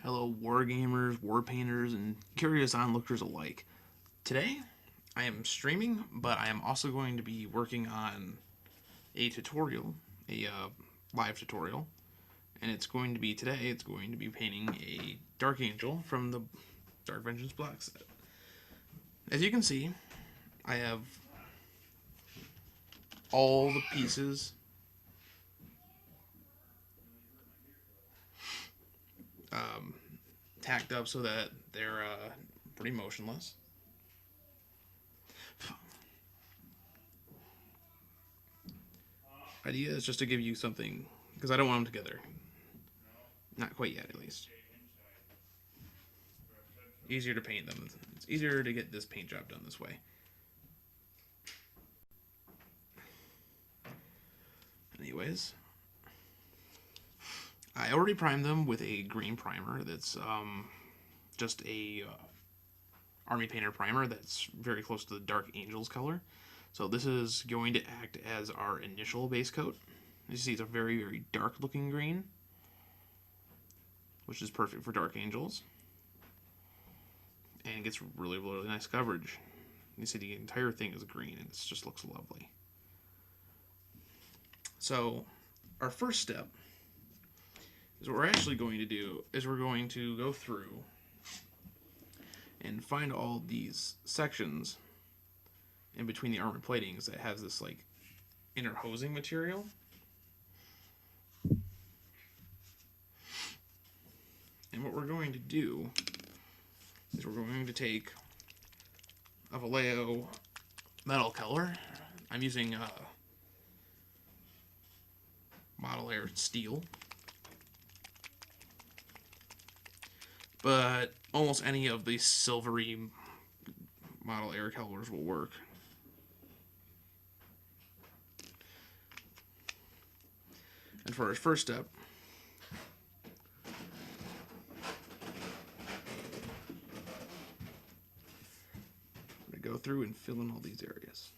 Hello, wargamers, war painters, and curious onlookers alike. Today, I am streaming, but I am also going to be working on a tutorial, a live tutorial, and it's going to be painting a Dark Angel from the Dark Vengeance block set. As you can see, I have all the pieces um, tacked up so that they're pretty motionless. Idea is just to give you something, because I don't want them together. Not quite yet, at least. Easier to paint them. It's easier to get this paint job done this way. Anyways, I already primed them with a green primer that's just a Army Painter primer that's very close to the Dark Angels color. So this is going to act as our initial base coat. As you see, it's a very, very dark looking green, which is perfect for Dark Angels. And it gets really, really nice coverage. You see the entire thing is green and it just looks lovely. So our first step is what we're actually going to do is we're going to go through and find all these sections in between the armor platings that has this like inner hosing material. And what we're going to do is we're going to take a Vallejo metal color. I'm using Model Air Steel. But almost any of the silvery Model Air colors will work. And for our first step, I'm going to go through and fill in all these areas.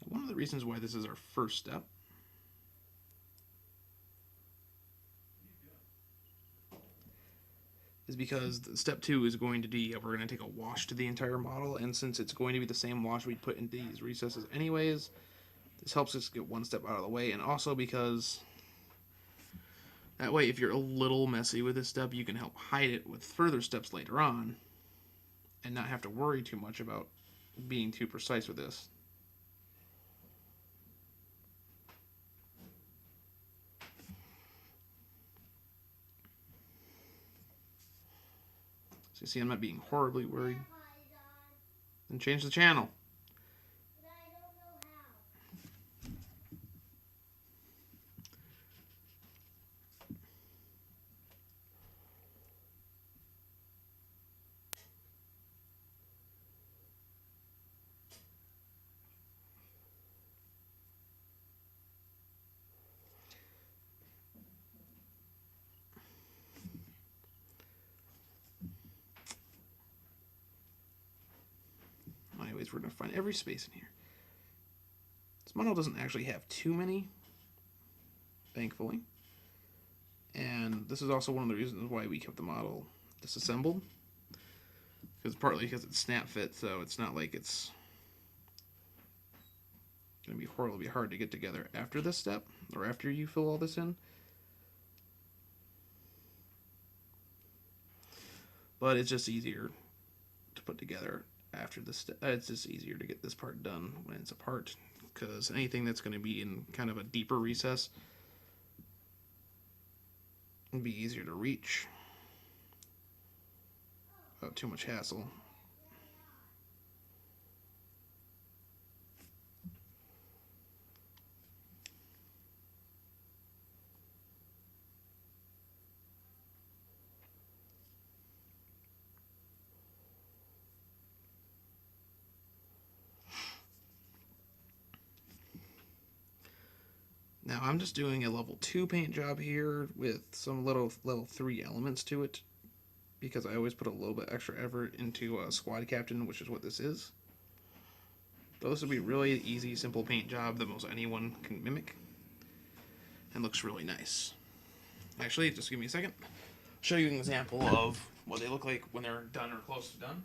One of the reasons why this is our first step is because step 2 is going to be we're going to take a wash to the entire model, and since it's going to be the same wash we put in these recesses anyways, this helps us get one step out of the way, and also because that way if you're a little messy with this step, you can help hide it with further steps later on and not have to worry too much about being too precise with this. So you see I'm not being horribly worried. Then change the channel. Anyways, we're going to find every space in here. This model doesn't actually have too many, thankfully. And this is also one of the reasons why we kept the model disassembled. Because partly because it's snap fit, so it's not like it's going to be horribly hard to get together after this step, or after you fill all this in. But it's just easier to put together after this step. It's just easier to get this part done when it's apart, because anything that's going to be in kind of a deeper recess would be easier to reach without too much hassle. Now I'm just doing a level 2 paint job here with some little level 3 elements to it, because I always put a little bit extra effort into a squad captain, which is what this is. Those would be really easy, simple paint job that most anyone can mimic, and looks really nice. Actually, just give me a second. I'll show you an example of what they look like when they're done or close to done.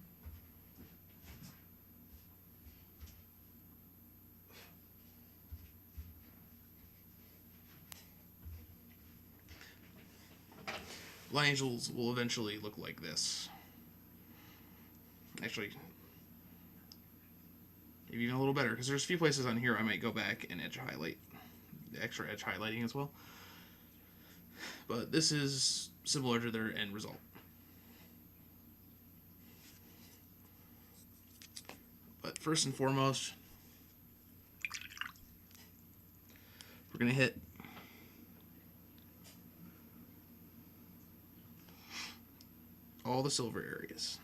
Blood Angels will eventually look like this. Actually, maybe even a little better, because there's a few places on here I might go back and edge highlight, the extra edge highlighting as well. But this is similar to their end result. But first and foremost, we're going to hit all the silver areas.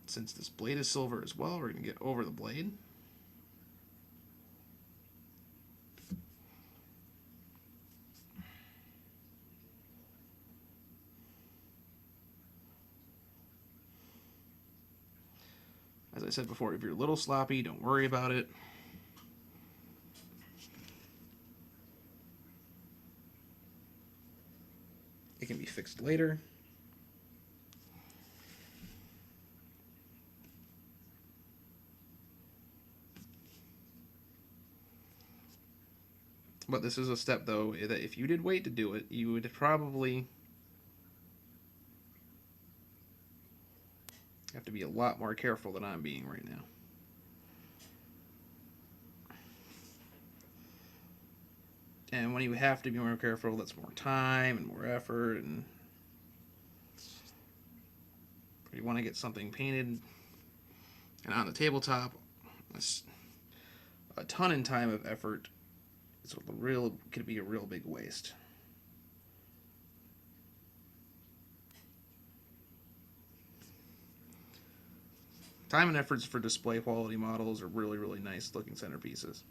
Since this blade is silver as well, we're going to get over the blade. As I said before, if you're a little sloppy, don't worry about it. It can be fixed later. But this is a step, though, that if you did wait to do it, you would probably have to be a lot more careful than I'm being right now. And when you have to be more careful, that's more time and more effort, and you want to get something painted and on the tabletop, a ton in time of effort could be a real big waste. Time and efforts for display quality models are really, really nice looking centerpieces.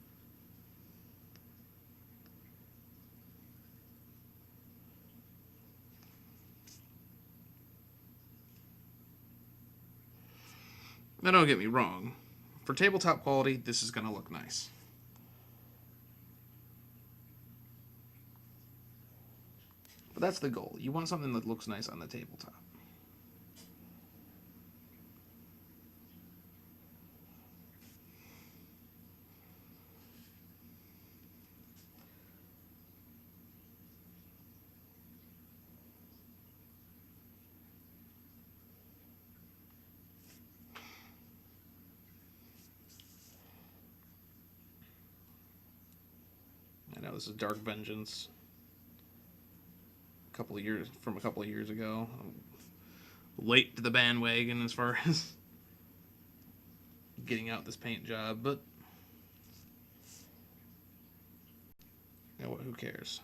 Now don't get me wrong, for tabletop quality, this is going to look nice. But that's the goal. You want something that looks nice on the tabletop. I know this is Dark Vengeance. A couple of years ago. I'm late to the bandwagon as far as getting out this paint job, but you know what, who cares?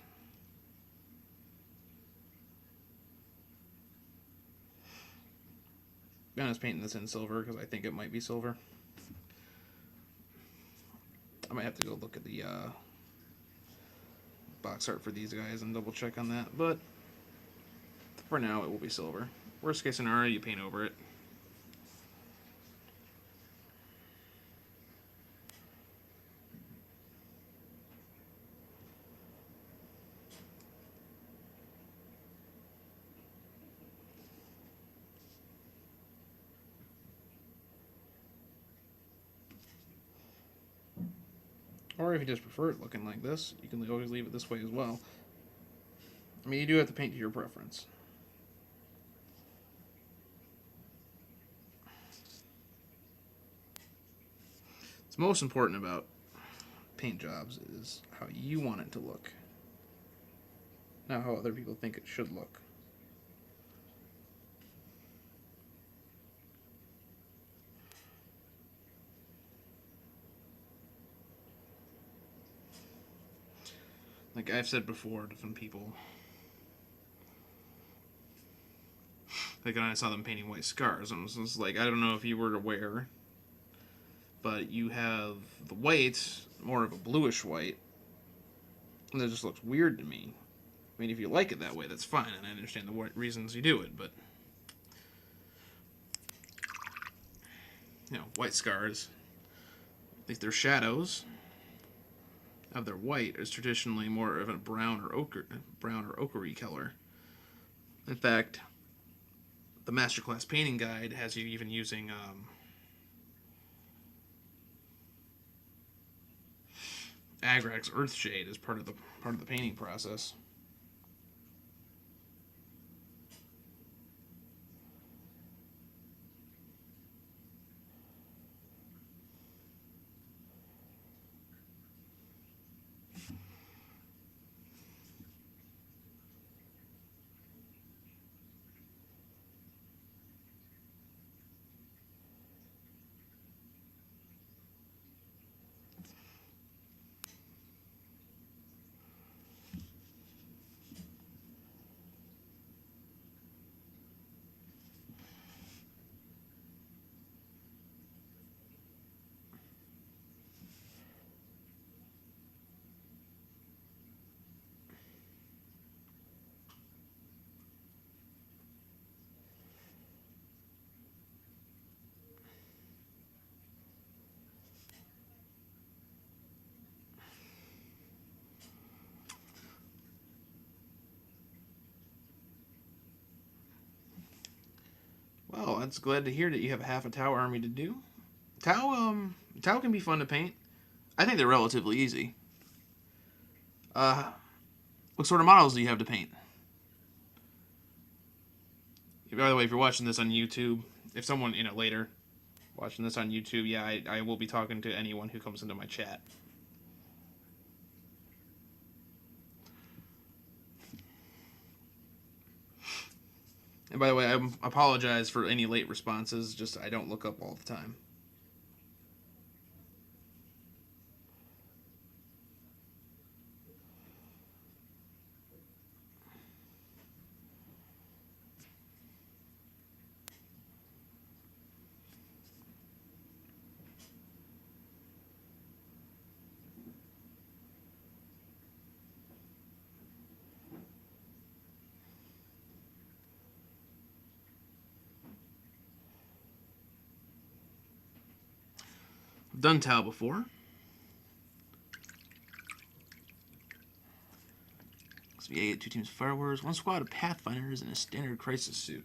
I'm just painting this in silver because I think it might be silver. I might have to go look at the box art for these guys and double check on that, but for now it will be silver. Worst case scenario, you paint over it. Or if you just prefer it looking like this, you can always leave it this way as well. I mean, you do have to paint to your preference. What's most important about paint jobs is how you want it to look, not how other people think it should look. Like I've said before to some people, like when I saw them painting white scars, I was just like, I don't know if you were aware, but you have the white more of a bluish white. And that just looks weird to me. I mean, if you like it that way, that's fine, and I understand the reasons you do it, but... white scars, at least their shadows of their white is traditionally more of a brown or ochre color. In fact, the Masterclass Painting Guide has you even using Agrax Earthshade as part of the painting process. Well, that's glad to hear that you have half a Tau army to do. Tau can be fun to paint. I think they're relatively easy. What sort of models do you have to paint? By the way, if you're watching this on YouTube, if someone, later watching this on YouTube, yeah, I will be talking to anyone who comes into my chat. And by the way, I apologize for any late responses, just I don't look up all the time. I've done Tau before. SVA at 2 teams Fire Wars, 1 squad of Pathfinders in a standard crisis suit.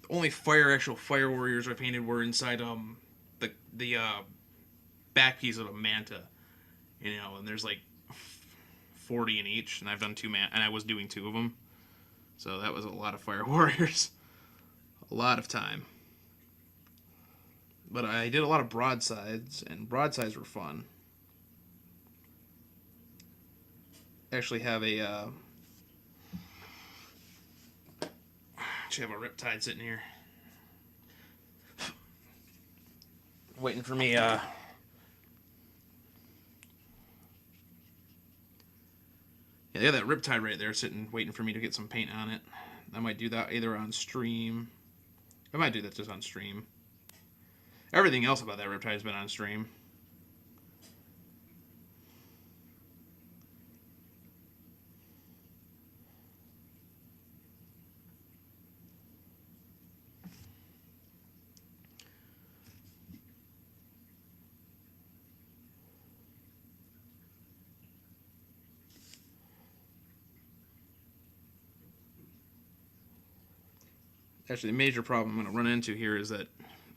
Only actual Fire Warriors I painted were inside the back piece of a Manta, and there's like 40 in each, and I've done and I was doing 2 of them, so that was a lot of Fire Warriors, a lot of time. But I did a lot of broadsides, and broadsides were fun. I actually have a Riptide sitting here, waiting for me. Yeah, they have that Riptide right there sitting, waiting for me to get some paint on it. I might do that either on stream. I might do that just on stream. Everything else about that Riptide has been on stream. Actually, the major problem I'm going to run into here is that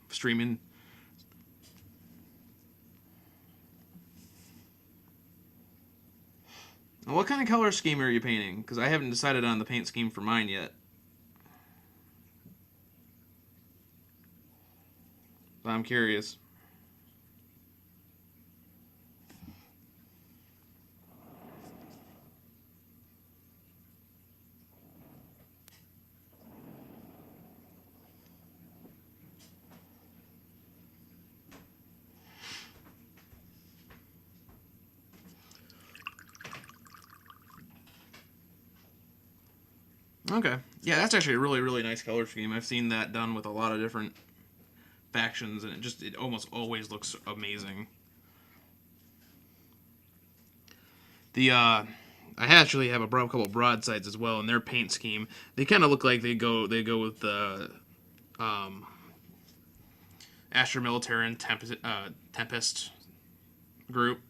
streaming. What kind of color scheme are you painting? Because I haven't decided on the paint scheme for mine yet. But I'm curious. Okay. Yeah, that's actually a really, really nice color scheme. I've seen that done with a lot of different factions, and it almost always looks amazing. I actually have a couple of broadsides as well, and their paint scheme, they kind of look like they go with the Astra Militarum Tempest group,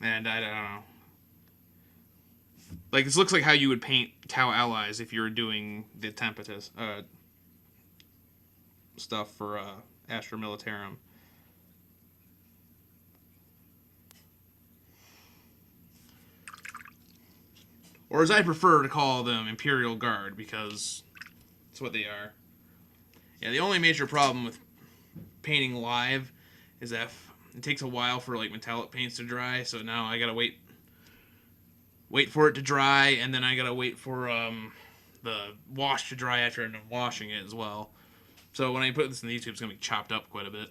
and I don't know. Like, this looks like how you would paint Tau allies if you were doing the Tempest stuff for Astra Militarum. Or as I prefer to call them, Imperial Guard, because that's what they are. Yeah, the only major problem with painting live is that it takes a while for like metallic paints to dry, so now I gotta wait for it to dry, and then I gotta wait for the wash to dry after I'm done washing it as well. So when I put this in the YouTube, it's gonna be chopped up quite a bit.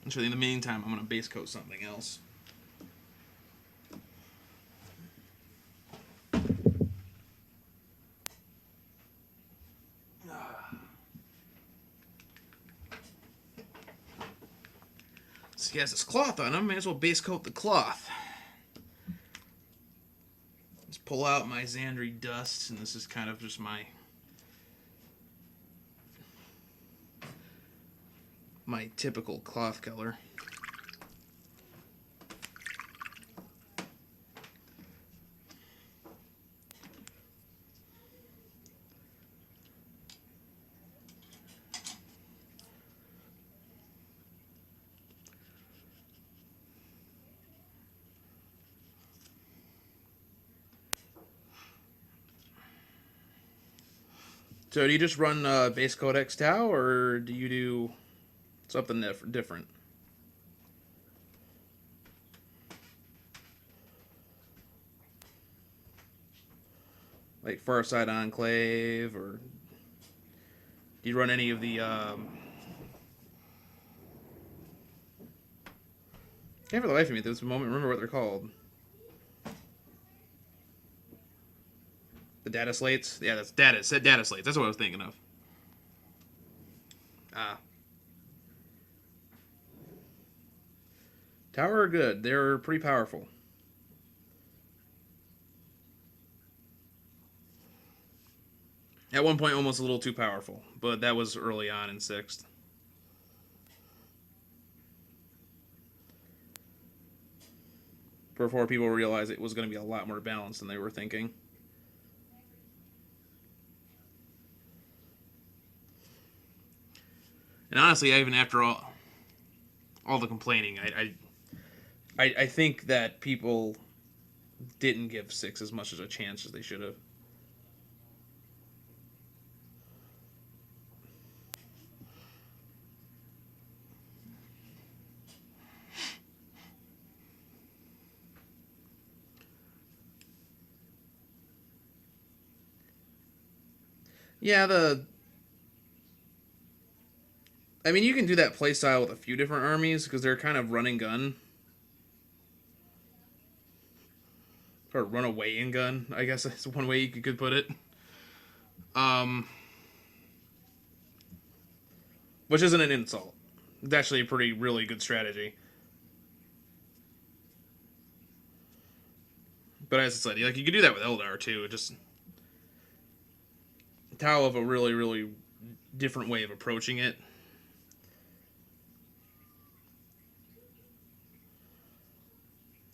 So in the meantime, I'm gonna base coat something else. So he has this cloth on him, may as well base coat the cloth. Let's pull out my Xandri Dust, and this is kind of just my typical cloth color. So do you just run base Codex Tau, or do you do something different? Like Farside Enclave, or do you run any of the... Can't for the life of me at this moment remember what they're called. The data slates? Yeah, that's data slates. That's what I was thinking of. Tower are good. They're pretty powerful. At one point, almost a little too powerful, but that was early on in 6th. Before people realized it was going to be a lot more balanced than they were thinking. And honestly, even after all the complaining, I think that people didn't give 6 as much as a chance as they should have. Yeah, I mean, you can do that playstyle with a few different armies, because they're kind of run and gun. Or run away and gun, I guess that's one way you could put it. Which isn't an insult. It's actually a really good strategy. But as I said, like, you could do that with Eldar too. It just Tau of a really, really different way of approaching it.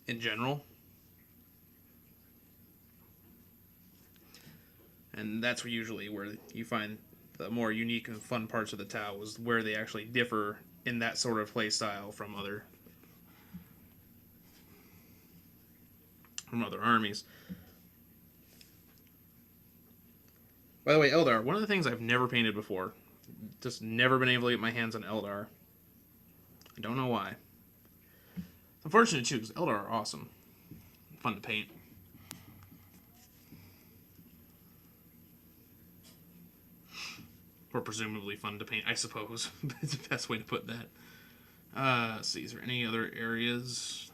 In general. And that's usually where you find the more unique and fun parts of the Tau, is where they actually differ in that sort of play style from other armies. By the way, Eldar, one of the things I've never painted before. Just never been able to get my hands on Eldar. I don't know why. It's unfortunate too, because Eldar are awesome. Fun to paint. Or presumably fun to paint, I suppose. It's the best way to put that. Let's see, is there any other areas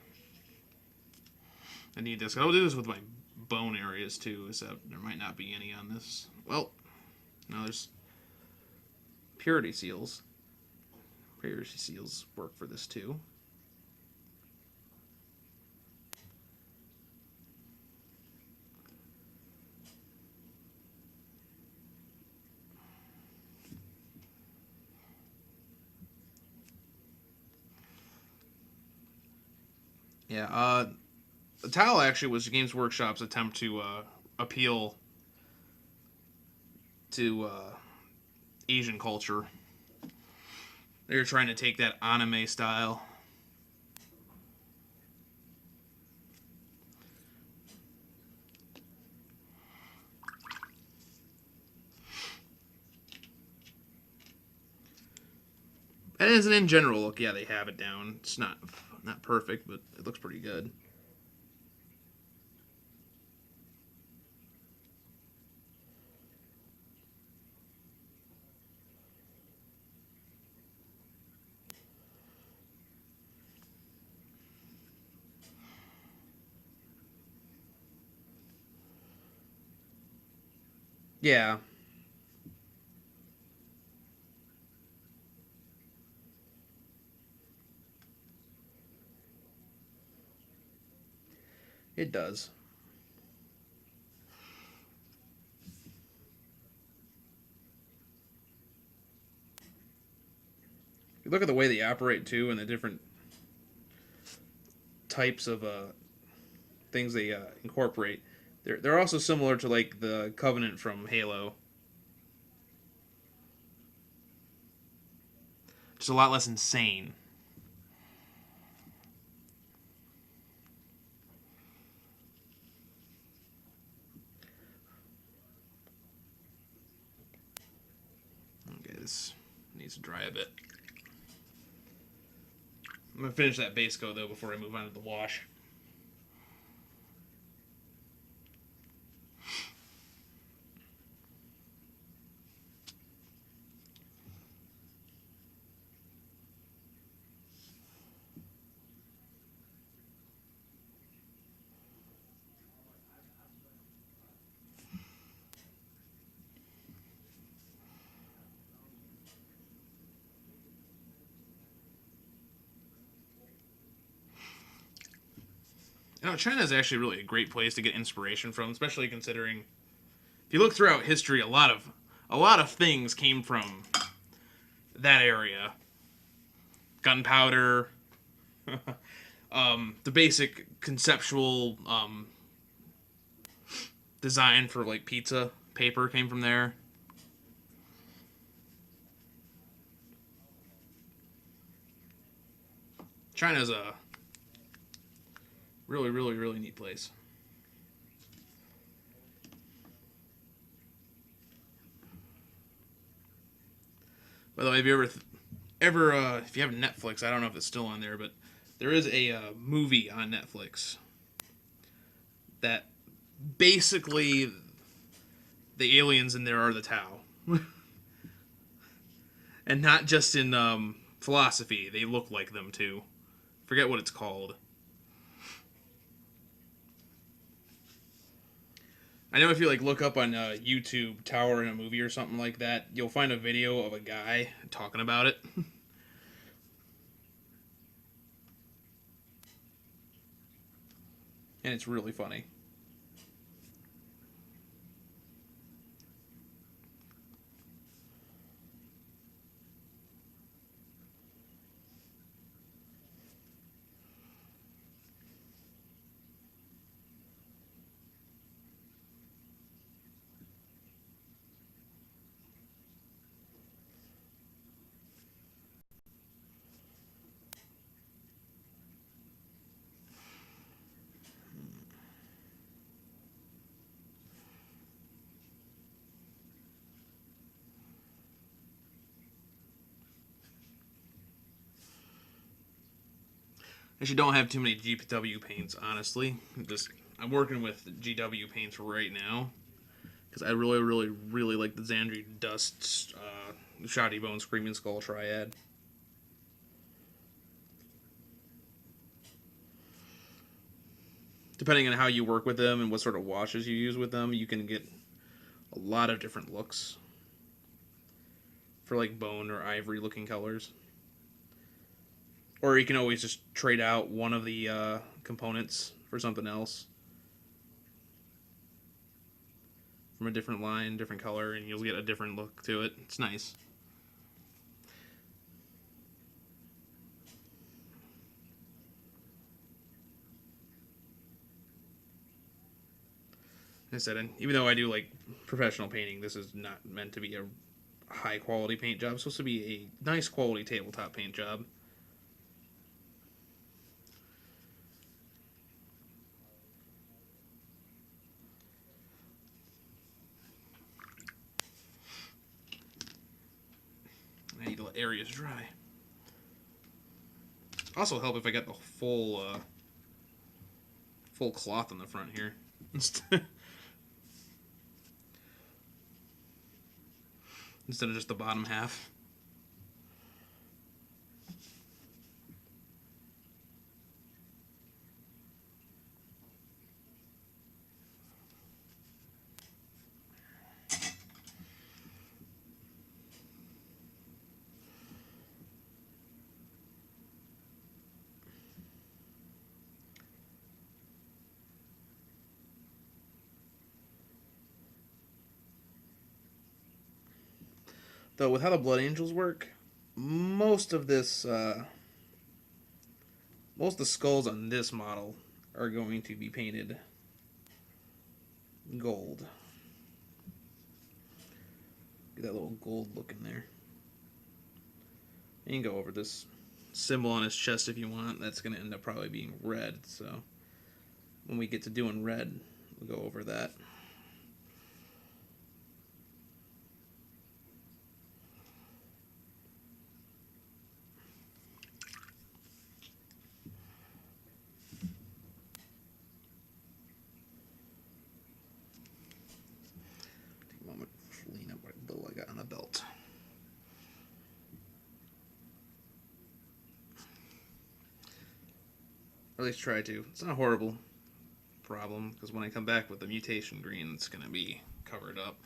I need this? I'll do this with my bone areas too, except there might not be any on this. Well, no, there's purity seals. Purity seals work for this too. Yeah, the towel actually was Games Workshop's attempt to appeal to Asian culture. They were trying to take that anime style. And as an in general look, yeah, they have it down. It's not perfect, but it looks pretty good. Yeah. It does. If you look at the way they operate too, and the different types of things they incorporate, they're also similar to like the Covenant from Halo. Just a lot less insane. Okay, this needs to dry a bit. I'm gonna finish that base coat though before I move on to the wash. You know, China is actually really a great place to get inspiration from, especially considering if you look throughout history, a lot of things came from that area. Gunpowder, the basic conceptual design for like pizza paper came from there. China's a really, really, really neat place. By the way, have you ever if you have Netflix, I don't know if it's still on there, but there is a movie on Netflix that basically the aliens in there are the Tao, and not just in philosophy. They look like them too. Forget what it's called. I know if you like look up on YouTube Tower in a movie or something like that, you'll find a video of a guy talking about it. And it's really funny. I actually don't have too many GW paints, honestly. I'm working with GW paints right now because I really, really, really like the Xandri Dust Shoddy Bone Screaming Skull Triad. depending on how you work with them and what sort of washes you use with them, you can get a lot of different looks for like bone or ivory looking colors. Or you can always just trade out one of the components for something else from a different line, different color, and you'll get a different look to it. It's nice. I said, even though I do like professional painting, this is not meant to be a high quality paint job. It's supposed to be a nice quality tabletop paint job. I need to let areas dry. Also help if I got the full cloth on the front here. Instead of just the bottom half. Though with how the Blood Angels work, most of this, most of the skulls on this model are going to be painted gold. Get that little gold look in there. And you can go over this symbol on his chest if you want. That's going to end up probably being red. So when we get to doing red, we'll go over that. Take a moment to lean up what little I got on the belt. Or at least try to. It's not a horrible problem, because when I come back with the mutation green, it's going to be covered up.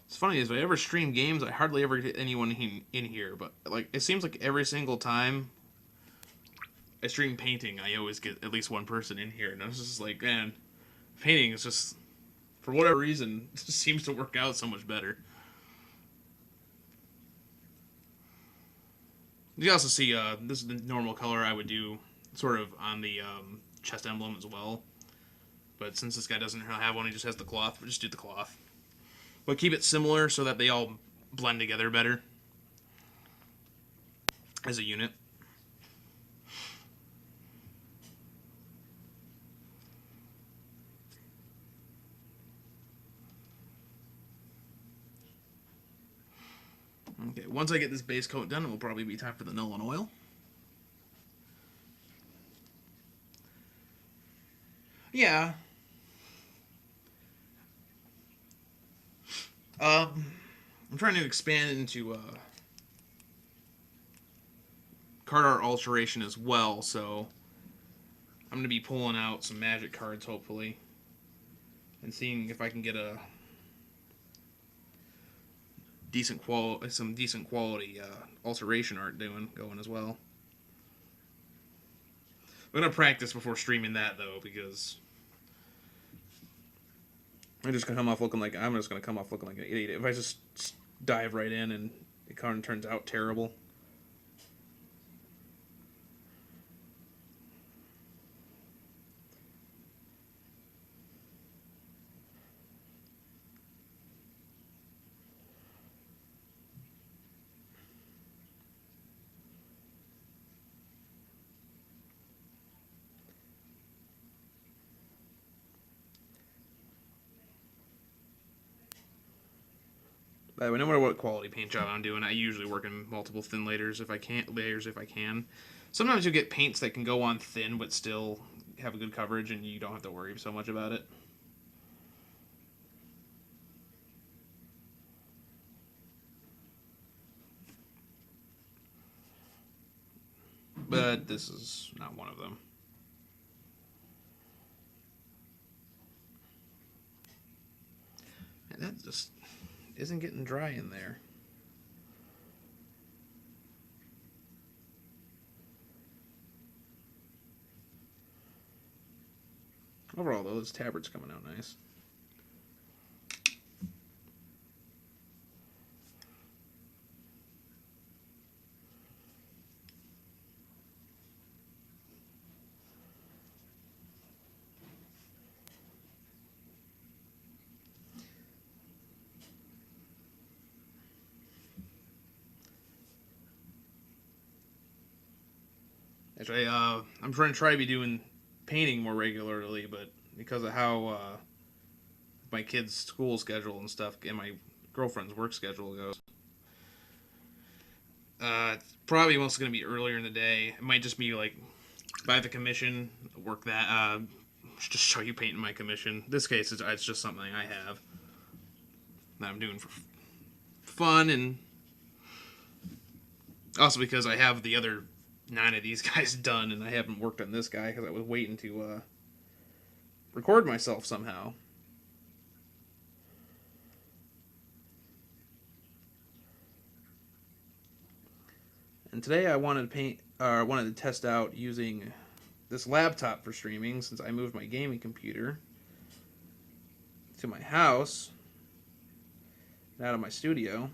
It's funny, is if I ever stream games, I hardly ever get anyone in here, but like it seems like every single time I stream painting, I always get at least one person in here, and I was just like, man, painting is just, for whatever reason, it just seems to work out so much better. You also see, this is the normal color I would do sort of on the chest emblem as well, but since this guy doesn't really have one, he just has the cloth, we'll just do the cloth. But keep it similar so that they all blend together better as a unit. Okay, once I get this base coat done, it will probably be time for the Nuln Oil. Yeah. I'm trying to expand into card art alteration as well, so I'm going to be pulling out some magic cards, hopefully, and seeing if I can get a some decent quality alteration art going as well. I'm going to practice before streaming that, though, because I'm just gonna come off looking like an idiot if I just dive right in and it kind of turns out terrible. By the way, no matter what quality paint job I'm doing, I usually work in multiple thin layers if I can. Sometimes you'll get paints that can go on thin but still have a good coverage, and you don't have to worry so much about it. But this is not one of them. And that just isn't getting dry in there. Overall, though, this tabard's coming out nice. Actually, I'm trying to be doing painting more regularly, but because of how my kids' school schedule and stuff, and my girlfriend's work schedule goes, it's probably mostly going to be earlier in the day. It might just be like by the commission, work that, just show you painting my commission. This case, it's just something I have that I'm doing for fun, and also because I have the other 9 of these guys done, and I haven't worked on this guy because I was waiting to record myself somehow. And today I wanted to test out using this laptop for streaming, since I moved my gaming computer to my house and out of my studio.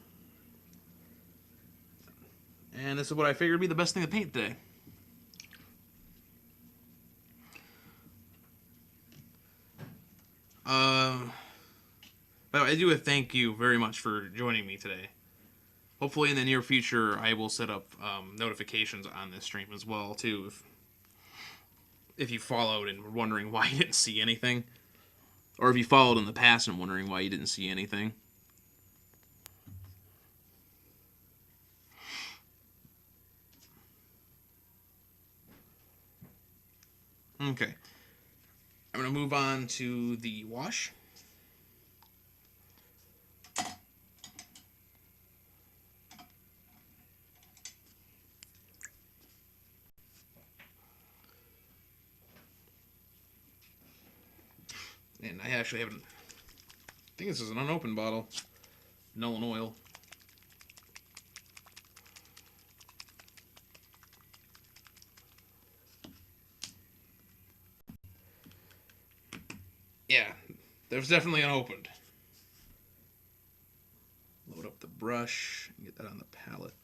And this is what I figured would be the best thing to paint today. But I do thank you very much for joining me today. Hopefully in the near future I will set up notifications on this stream as well too, if you followed and were wondering why you didn't see anything, or if you followed in the past and wondering why you didn't see anything. Okay, I'm going to move on to the wash. And I actually haven't, I think this is an unopened bottle. Nolan oil. Yeah, there's definitely unopened. Load up the brush and get that on the palette.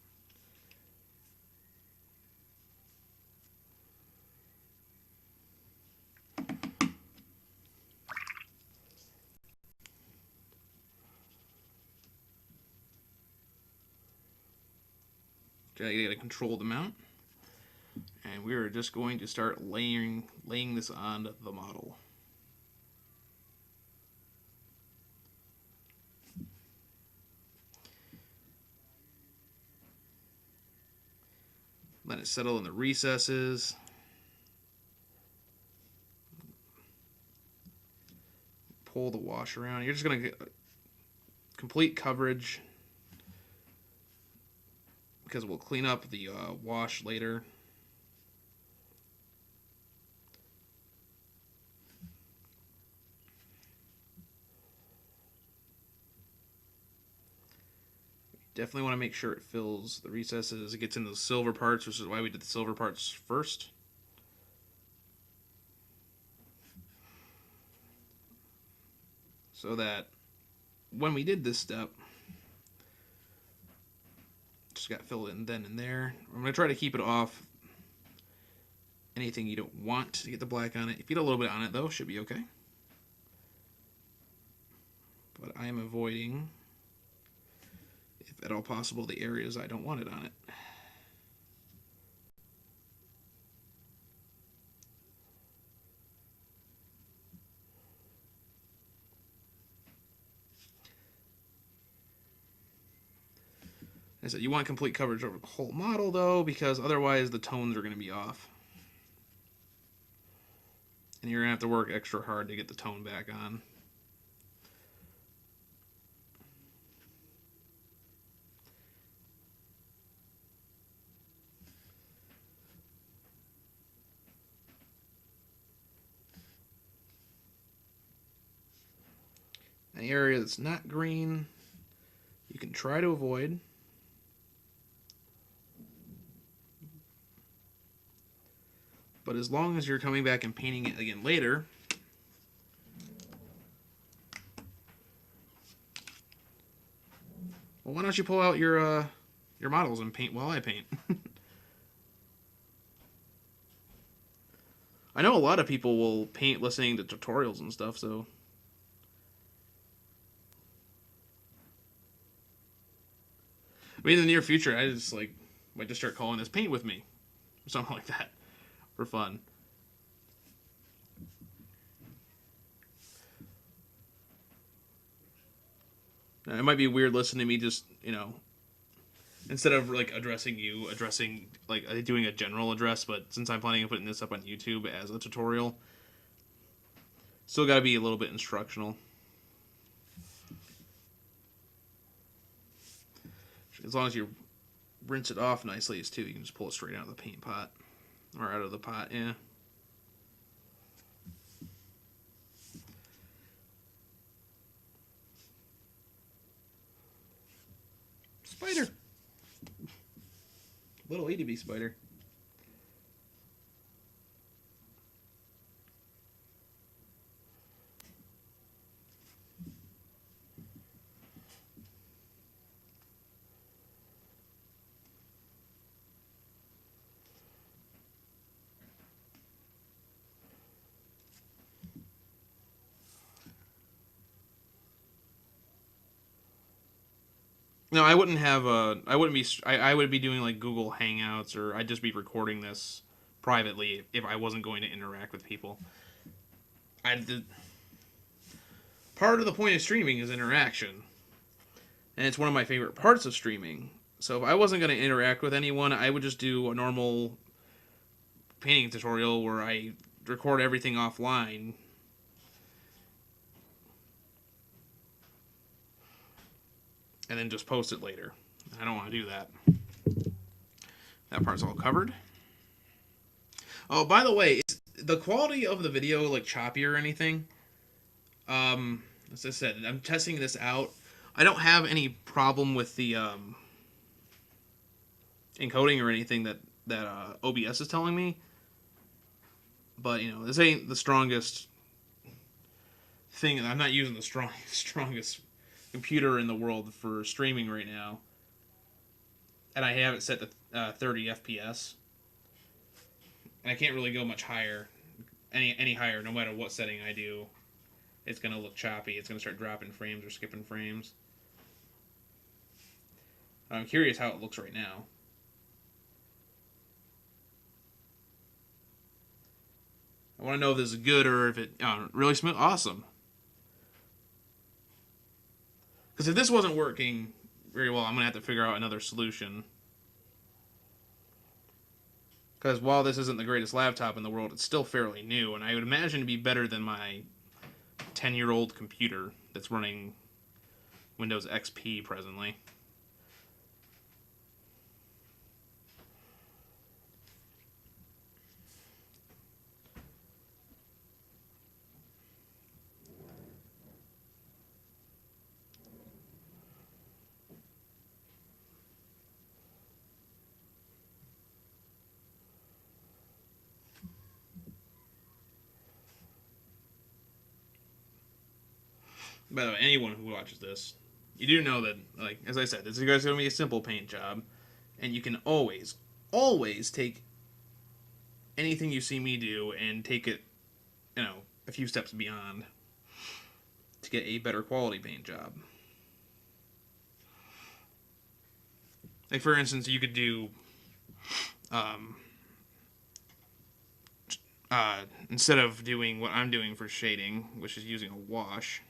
Okay, you gotta control the mount. And we are just going to start laying this on the model. Let it settle in the recesses. Pull the wash around. You're just going to get complete coverage, because we'll clean up the wash later. Definitely want to make sure it fills the recesses. It gets into the silver parts, which is why we did the silver parts first. So that when we did this step, just got filled in then and there. I'm going to try to keep it off anything you don't want to get the black on it. If you get a little bit on it, though, should be okay. But I am avoiding, if at all possible, the areas I don't want it on it. I said you want complete coverage over the whole model though, because otherwise the tones are going to be off. And you're going to have to work extra hard to get the tone back on. An area that's not green, you can try to avoid. But as long as you're coming back and painting it again later, well, why don't you pull out your models and paint while I paint? I know a lot of people will paint listening to tutorials and stuff, so maybe in the near future I just might just start calling this "Paint with Me" or something like that for fun. Now, it might be weird listening to me just instead of addressing doing a general address, but since I'm planning on putting this up on YouTube as a tutorial, still got to be a little bit instructional. As long as you rinse it off nicely, too, you can just pull it straight out of the paint pot or out of the pot. Yeah. Spider. Little itty-bitty spider. No, I wouldn't have I wouldn't be. I would be doing like Google Hangouts, or I'd just be recording this privately if I wasn't going to interact with people. Part of the point of streaming is interaction, and it's one of my favorite parts of streaming. So if I wasn't going to interact with anyone, I would just do a normal painting tutorial where I record everything offline. And then just post it later. I don't want to do that. That part's all covered. Oh, by the way, is the quality of the video choppy or anything? As I said, I'm testing this out. I don't have any problem with the encoding or anything that OBS is telling me. But this ain't the strongest thing. I'm not using the strongest computer in the world for streaming right now, and I have it set to 30 FPS, and I can't really go much higher, any higher, no matter what setting I do. It's gonna look choppy. It's gonna start dropping frames or skipping frames. I'm curious how it looks right now. I want to know if this is good or if it really smooth. Awesome. Because if this wasn't working very well, I'm going to have to figure out another solution. Because while this isn't the greatest laptop in the world, it's still fairly new, and I would imagine it'd be better than my 10-year-old computer that's running Windows XP presently. By the way, anyone who watches this, you do know that, as I said, this is going to be a simple paint job, and you can always take anything you see me do and take it, a few steps beyond to get a better quality paint job. Like, for instance, you could do, instead of doing what I'm doing for shading, which is using a wash,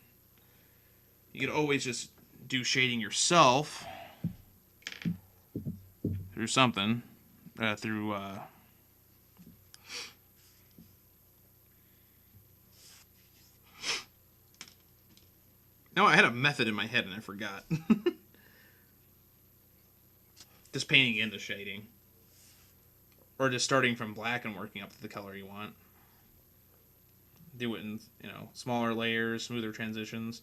you could always just do shading yourself through something, through no, I had a method in my head and I forgot. Just painting in the shading. Or just starting from black and working up to the color you want. Do it in, smaller layers, smoother transitions.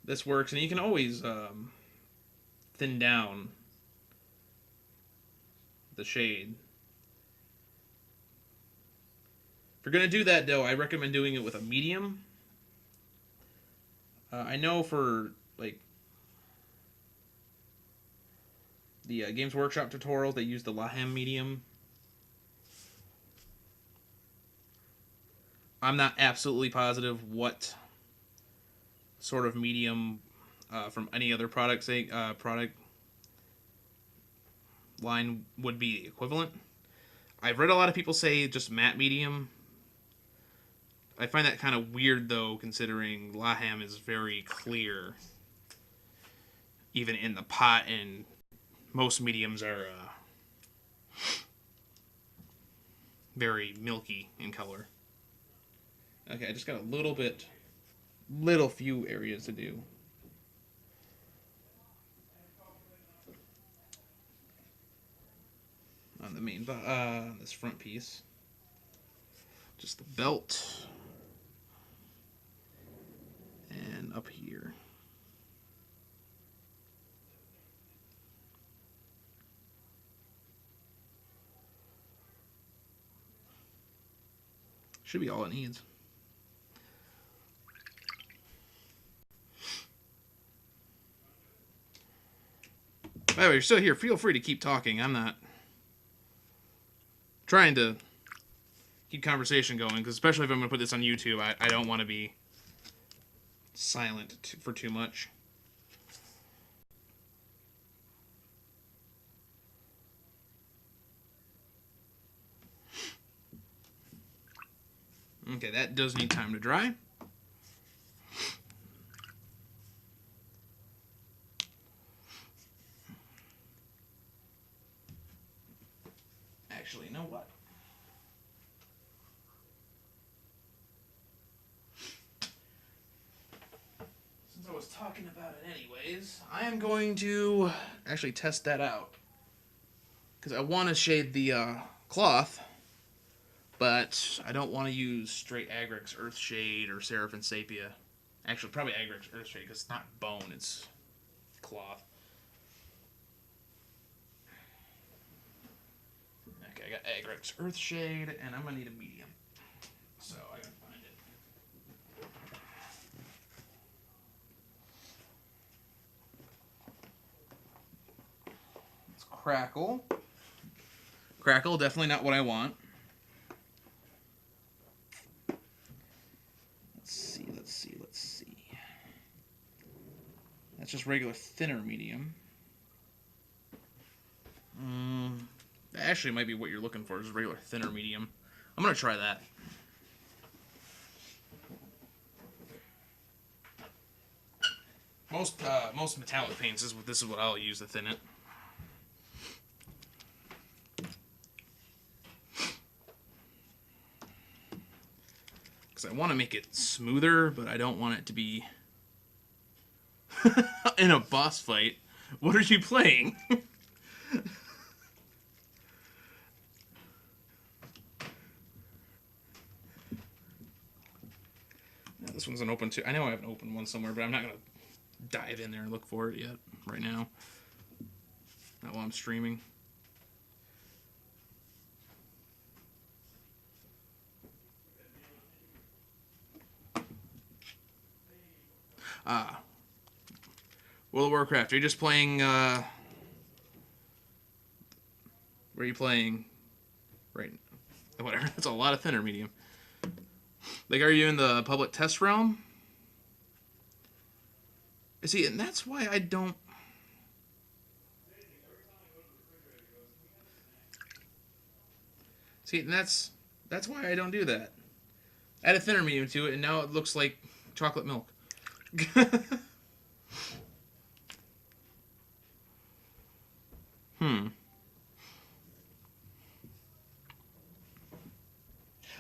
This works, and you can always thin down the shade. If you're going to do that, though, I recommend doing it with a medium. I know for, like, the Games Workshop tutorial, they use the Laham medium. I'm not absolutely positive what sort of medium from any other product line would be the equivalent. I've read a lot of people say just matte medium. I find that kind of weird, though, considering Laham is very clear, even in the pot, and most mediums are very milky in color. Okay, I just got a little few areas to do. On the main, this front piece. Just the belt. And up here. Should be all it needs. By the way, you're still here. Feel free to keep talking. I'm not trying to keep conversation going, because especially if I'm going to put this on YouTube, I don't want to be silent for too much. Okay, that does need time to dry. Actually, you know what? Since I was talking about it anyways, I am going to actually test that out. Because I want to shade the cloth, but I don't want to use straight Agrix Earthshade or Seraphim Sepia. Actually, probably Agrix Earthshade, because it's not bone, it's cloth. Okay, I got Agrix Earthshade, and I'm going to need a medium. So I gotta find it. It's Crackle. Crackle, definitely not what I want. Let's see. That's just regular thinner medium. That actually might be what you're looking for, just regular thinner medium. I'm gonna try that. Most metallic paints this is what I'll use to thin it. Because I want to make it smoother, but I don't want it to be in a boss fight. What are you playing? Now, this one's an open too. I know I have an open one somewhere, but I'm not gonna dive in there and look for it yet. Right now, not while I'm streaming. World of Warcraft. Are you just playing, where are you playing? Right. Whatever. That's a lot of thinner medium. Like, are you in the public test realm? See, and that's why I don't... See, and that's why I don't do that. Add a thinner medium to it, and now it looks like chocolate milk.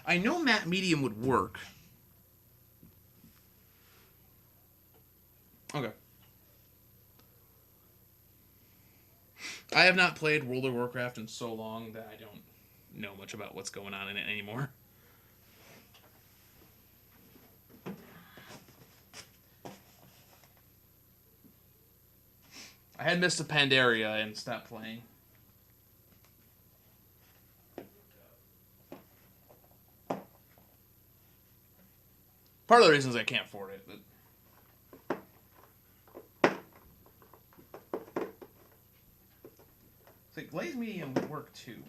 I know matte medium would work. Okay. I have not played World of Warcraft in so long that I don't know much about what's going on in it anymore. I had Mists of Pandaria and stopped playing. Part of the reason is I can't afford it. But... So glaze medium would work too.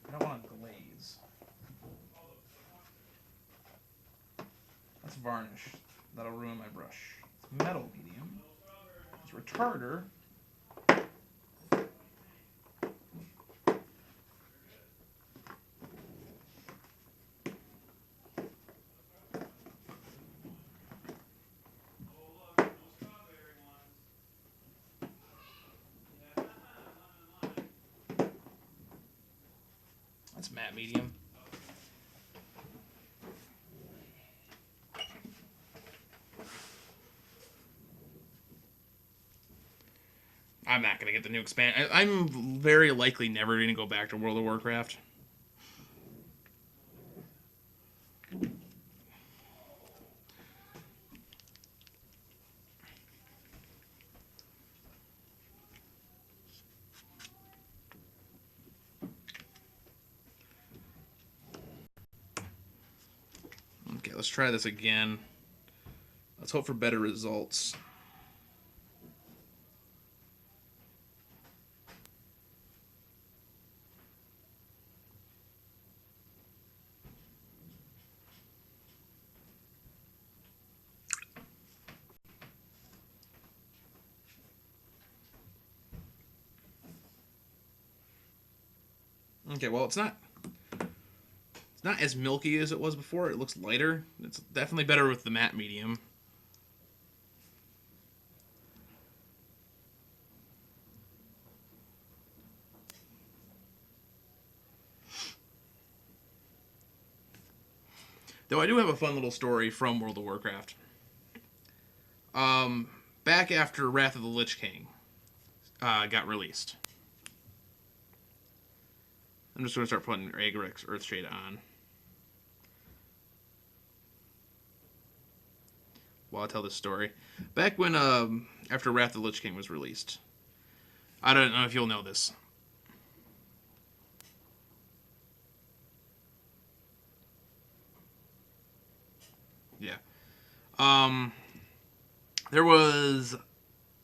I don't want to glaze. That's varnish. That'll ruin my brush. It's metal medium. It's retarder. That's matte medium. I'm not going to get the new expand. I'm very likely never going to go back to World of Warcraft. Okay, let's try this again. Let's hope for better results. Okay, well, it's not as milky as it was before. It looks lighter. It's definitely better with the matte medium. Though I do have a fun little story from World of Warcraft. Back after Wrath of the Lich King got released. I'm just going to start putting Agaric's Earthshade on. While I tell this story. Back when, after Wrath of the Lich King was released. I don't know if you'll know this. Yeah. There was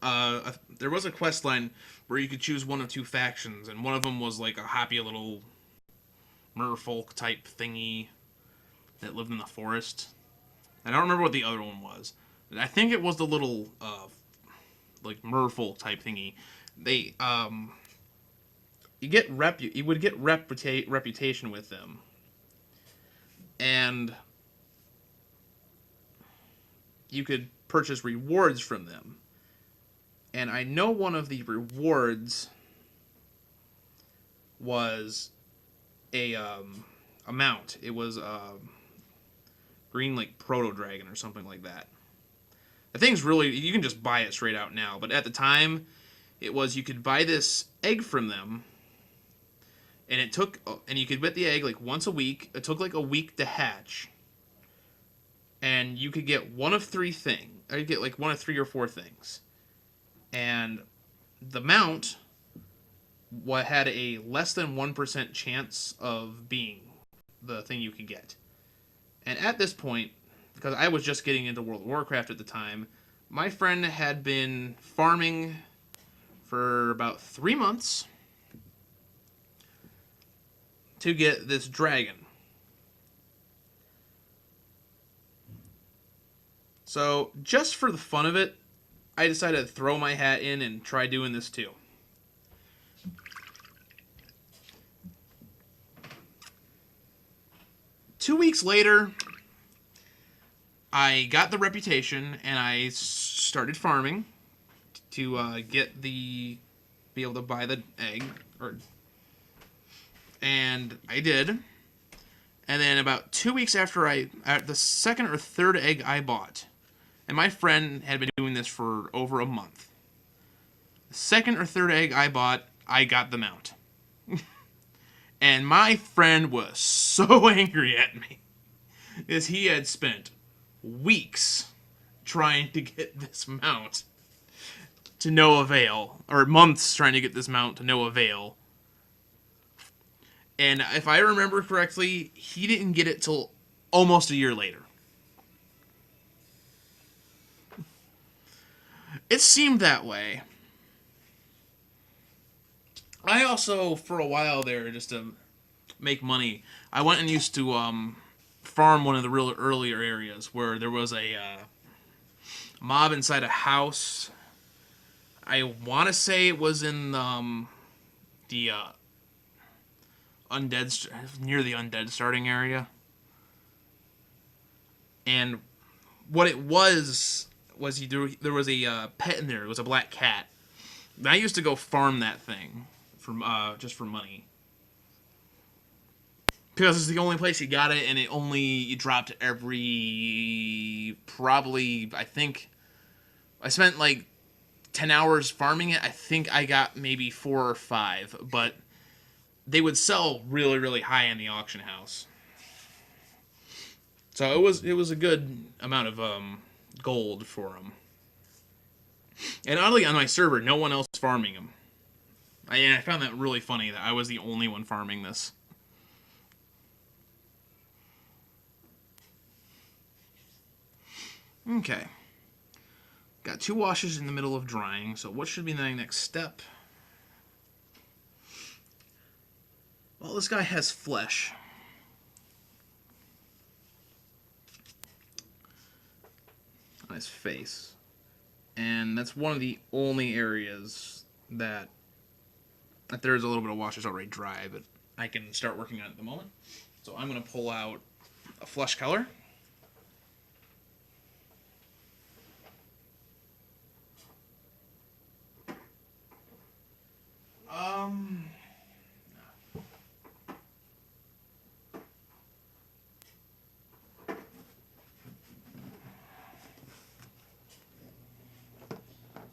a quest line where you could choose one of two factions, and one of them was like a happy little merfolk type thingy that lived in the forest. I don't remember what the other one was. I think it was the little like merfolk type thingy. They you would get reputation with them, and you could purchase rewards from them. And I know one of the rewards was a mount. It was green like proto dragon or something like that. The thing's really, you can just buy it straight out now, but at the time it was you could buy this egg from them, and you could get the egg like once a week. It took like a week to hatch. And you could get one of three things. Or you get like one of 3 or 4 things. And the mount had a less than 1% chance of being the thing you could get. And at this point, because I was just getting into World of Warcraft at the time, my friend had been farming for about 3 months to get this dragon. So, just for the fun of it, I decided to throw my hat in and try doing this too. Two weeks later, I got the reputation and I started farming to get the be able to buy the egg, and I did. And then about 2 weeks after the second or third egg I bought, and my friend had been doing this for over a month. The second or third egg I bought, I got the mount. And my friend was so angry at me because he had spent weeks trying to get this mount to no avail, or months trying to get this mount to no avail. And if I remember correctly, he didn't get it till almost a year later. It seemed that way. I also, for a while there, just to make money, I went and used to farm one of the real earlier areas where there was a mob inside a house. I want to say it was in the undead, near the undead starting area. And what it was there was a pet in there. It was a black cat. And I used to go farm that thing from just for money, because it's the only place you got it, and it only dropped every, probably, I think I spent like 10 hours farming it. I think I got maybe 4 or 5, but they would sell really, really high in the auction house. So it was a good amount of gold for them. And oddly, on my server, no one else was farming them. I found that really funny that I was the only one farming this. Okay. Got 2 washes in the middle of drying, so what should be the next step? Well, this guy has flesh. On his face. And that's one of the only areas that there's a little bit of wash that's already dry, but I can start working on it at the moment. So I'm going to pull out a flesh color.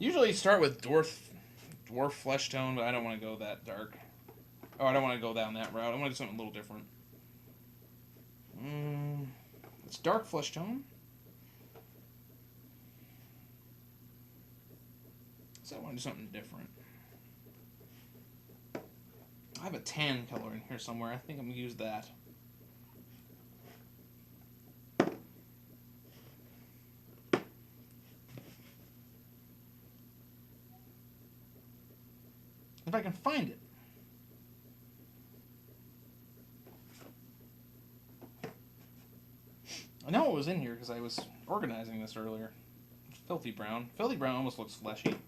Usually start with dwarf flesh tone, but I don't want to go that dark. Oh, I don't want to go down that route. I want to do something a little different. It's dark flesh tone. So I want to do something different. I have a tan color in here somewhere. I think I'm going to use that. If I can find it. I know it was in here because I was organizing this earlier. Filthy brown. Filthy brown almost looks fleshy.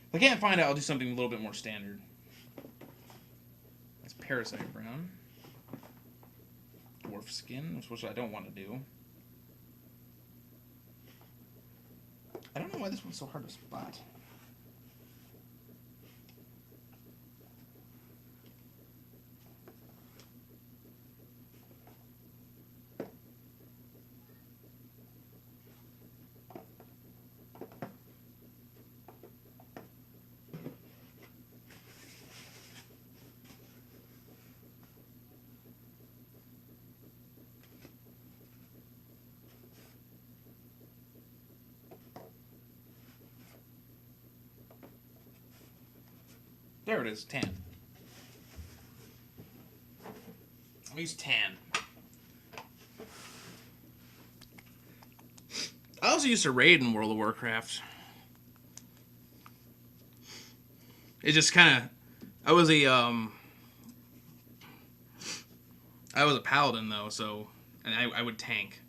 If I can't find it, I'll do something a little bit more standard. That's parasite brown. Dwarf skin, which I don't want to do. I don't know why this one's so hard to spot. There it is, tan. I'll use tan. I also used to raid in World of Warcraft. It just kind of... I was a paladin, though, so... And I would tank.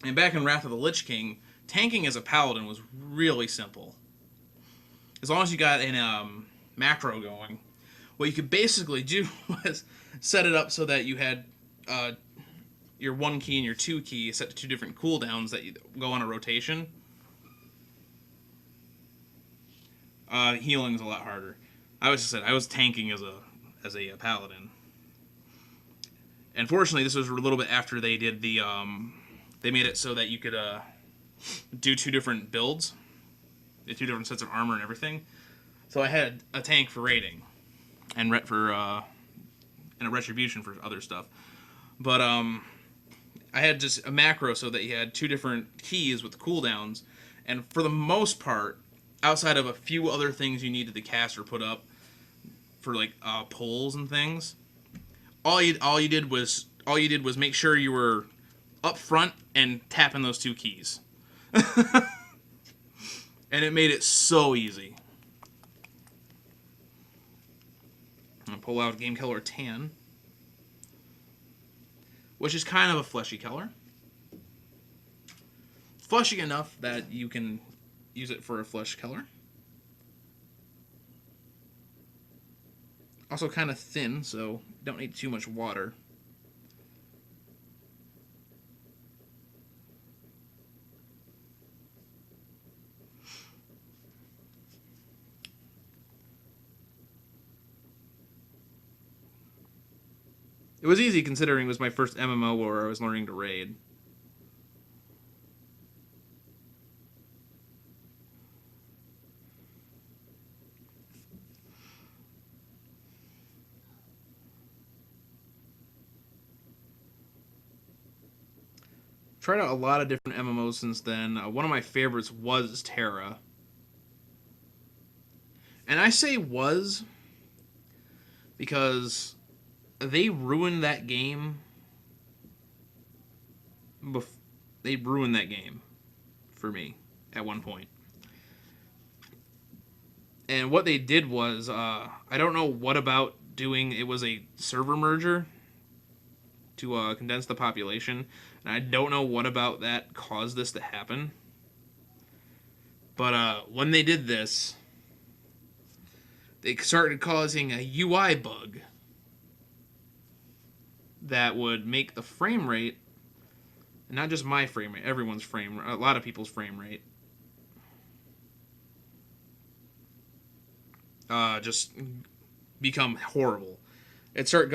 And back in Wrath of the Lich King, tanking as a paladin was really simple. As long as you got a macro going, what you could basically do was set it up so that you had your 1 key and your 2 key set to 2 different cooldowns that go on a rotation, healing is a lot harder. I was tanking as a paladin. And fortunately, this was a little bit after they did the they made it so that you could do 2 different builds, 2 different sets of armor and everything. So I had a tank for raiding, and a retribution for other stuff. But I had just a macro so that you had 2 different keys with cooldowns, and for the most part, outside of a few other things you needed to cast or put up for like poles and things, all you did was make sure you were up front and tapping those 2 keys, and it made it so easy. I'm gonna pull out Game Color Tan, which is kind of a fleshy color. Fleshy enough that you can use it for a flesh color. Also kind of thin, so don't need too much water. It was easy considering it was my first MMO where I was learning to raid. Tried out a lot of different MMOs since then. One of my favorites was Terra. And I say was because they ruined that game. They ruined that game for me at one point. And what they did was, I don't know what about doing, it was a server merger to condense the population. And I don't know what about that caused this to happen. But when they did this, they started causing a UI bug that would make the frame rate, not just my frame rate, everyone's frame, a lot of people's frame rate, just become horrible. It started